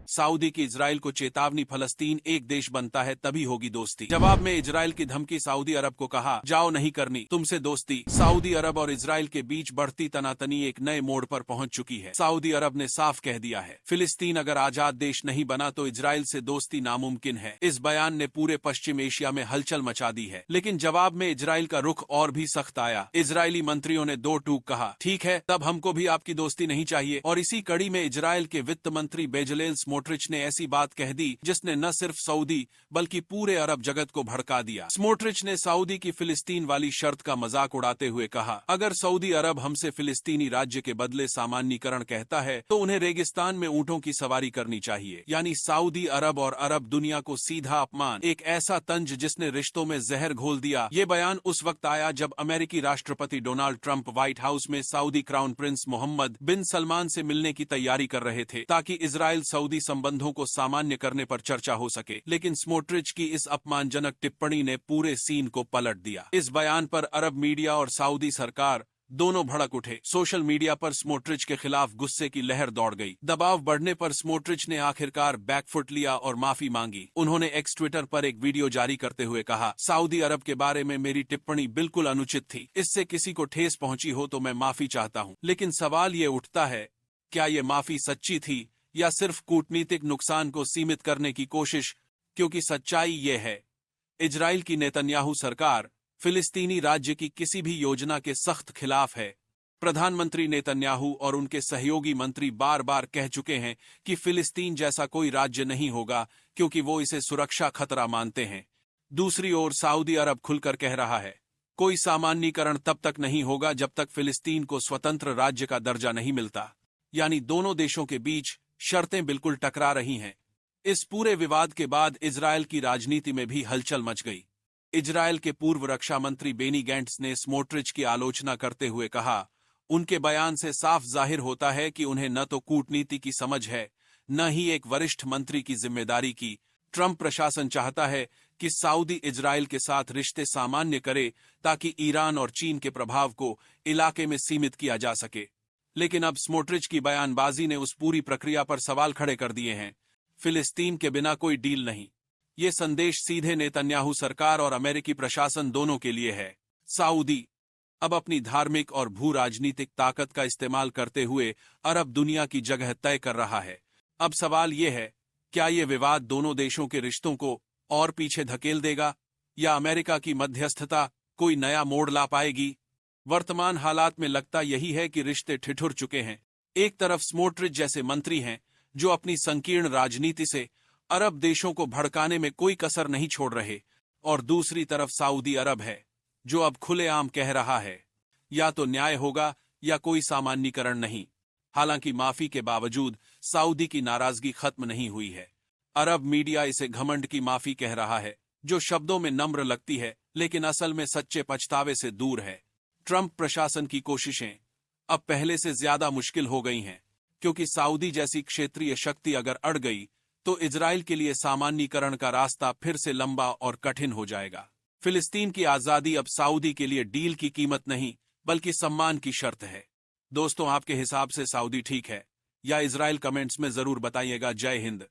Saudi की Israel को चेतावनी, फलस्तीन एक देश बनता है तभी होगी दोस्ती। जवाब में इजराइल की धमकी, सऊदी अरब को कहा जाओ नहीं करनी तुमसे दोस्ती। सऊदी अरब और इजराइल के बीच बढ़ती तनातनी एक नए मोड़ पर पहुंच चुकी है। सऊदी अरब ने साफ कह दिया है फिलिस्तीन अगर आजाद देश नहीं बना तो इजराइल से दोस्ती नामुमकिन है। इस बयान ने पूरे पश्चिम एशिया में हलचल मचा दी है। लेकिन जवाब में इजराइल का रुख और भी सख्त आया। इजरायली मंत्रियों ने दो टूक कहा ठीक है तब हमको भी आपकी दोस्ती नहीं चाहिए। और इसी कड़ी में इजराइल के वित्त मंत्री बेजलेल स्मोट्रिच ने ऐसी बात कह दी जिसने न सिर्फ सऊदी बल्कि पूरे अरब जगत को भड़का दिया। स्मोट्रिच ने सऊदी की फिलिस्तीन वाली शर्त का मजाक उड़ाते हुए कहा अगर सऊदी अरब हमसे फिलिस्तीनी राज्य के बदले सामान्यीकरण कहता है तो उन्हें रेगिस्तान में ऊंटों की सवारी करनी चाहिए। यानी सऊदी अरब और अरब दुनिया को सीधा अपमान, एक ऐसा तंज जिसने रिश्तों में जहर घोल दिया। ये बयान उस वक्त आया जब अमेरिकी राष्ट्रपति डोनाल्ड ट्रंप व्हाइट हाउस में सऊदी क्राउन प्रिंस मोहम्मद बिन सलमान से मिलने की तैयारी कर रहे थे ताकि इजराइल सऊदी संबंधों को सामान्य करने पर चर्चा हो सके। लेकिन स्मोट्रिच की इस अपमानजनक टिप्पणी ने पूरे सीन को पलट दिया। इस बयान पर अरब मीडिया और सऊदी सरकार दोनों भड़क उठे। सोशल मीडिया पर स्मोट्रिच के खिलाफ गुस्से की लहर दौड़ गई। दबाव बढ़ने पर स्मोट्रिच ने आखिरकार बैकफुट लिया और माफी मांगी। उन्होंने एक्स ट्विटर पर एक वीडियो जारी करते हुए कहा सऊदी अरब के बारे में मेरी टिप्पणी बिल्कुल अनुचित थी। इससे किसी को ठेस पहुंची हो तो मैं माफी चाहता हूं। लेकिन सवाल ये उठता है क्या ये माफी सच्ची थी या सिर्फ कूटनीतिक नुकसान को सीमित करने की कोशिश? क्योंकि सच्चाई ये है इजराइल की नेतन्याहू सरकार फिलिस्तीनी राज्य की किसी भी योजना के सख्त खिलाफ है। प्रधानमंत्री नेतन्याहू और उनके सहयोगी मंत्री बार बार कह चुके हैं कि फिलिस्तीन जैसा कोई राज्य नहीं होगा क्योंकि वो इसे सुरक्षा खतरा मानते हैं। दूसरी ओर सऊदी अरब खुलकर कह रहा है कोई सामान्यीकरण तब तक नहीं होगा जब तक फिलिस्तीन को स्वतंत्र राज्य का दर्जा नहीं मिलता। यानी दोनों देशों के बीच शर्तें बिल्कुल टकरा रही हैं। इस पूरे विवाद के बाद इजराइल की राजनीति में भी हलचल मच गई। इजराइल के पूर्व रक्षा मंत्री बेनी गैंट्स ने स्मोट्रिच की आलोचना करते हुए कहा उनके बयान से साफ जाहिर होता है कि उन्हें न तो कूटनीति की समझ है न ही एक वरिष्ठ मंत्री की जिम्मेदारी की। ट्रंप प्रशासन चाहता है कि सऊदी इजराइल के साथ रिश्ते सामान्य करे ताकि ईरान और चीन के प्रभाव को इलाके में सीमित किया जा सके। लेकिन अब स्मोट्रिच की बयानबाजी ने उस पूरी प्रक्रिया पर सवाल खड़े कर दिए हैं। फिलिस्तीन के बिना कोई डील नहीं। ये संदेश सीधे नेतन्याहू सरकार और अमेरिकी प्रशासन दोनों के लिए है। सऊदी अब अपनी धार्मिक और भू राजनीतिक ताकत का इस्तेमाल करते हुए अरब दुनिया की जगह तय कर रहा है। अब सवाल ये है क्या ये विवाद दोनों देशों के रिश्तों को और पीछे धकेल देगा या अमेरिका की मध्यस्थता कोई नया मोड़ ला पाएगी? वर्तमान हालात में लगता यही है कि रिश्ते ठिठुर चुके हैं। एक तरफ स्मोट्रिच जैसे मंत्री हैं जो अपनी संकीर्ण राजनीति से अरब देशों को भड़काने में कोई कसर नहीं छोड़ रहे, और दूसरी तरफ सऊदी अरब है जो अब खुलेआम कह रहा है या तो न्याय होगा या कोई सामान्यीकरण नहीं। हालांकि माफी के बावजूद सऊदी की नाराजगी खत्म नहीं हुई है। अरब मीडिया इसे घमंड की माफी कह रहा है जो शब्दों में नम्र लगती है लेकिन असल में सच्चे पछतावे से दूर है। ट्रंप प्रशासन की कोशिशें अब पहले से ज्यादा मुश्किल हो गई हैं क्योंकि सऊदी जैसी क्षेत्रीय शक्ति अगर अड़ गई तो इजराइल के लिए सामान्यीकरण का रास्ता फिर से लंबा और कठिन हो जाएगा। फिलिस्तीन की आजादी अब सऊदी के लिए डील की कीमत नहीं बल्कि सम्मान की शर्त है। दोस्तों, आपके हिसाब से सऊदी ठीक है या इजराइल? कमेंट्स में जरूर बताइएगा। जय हिंद।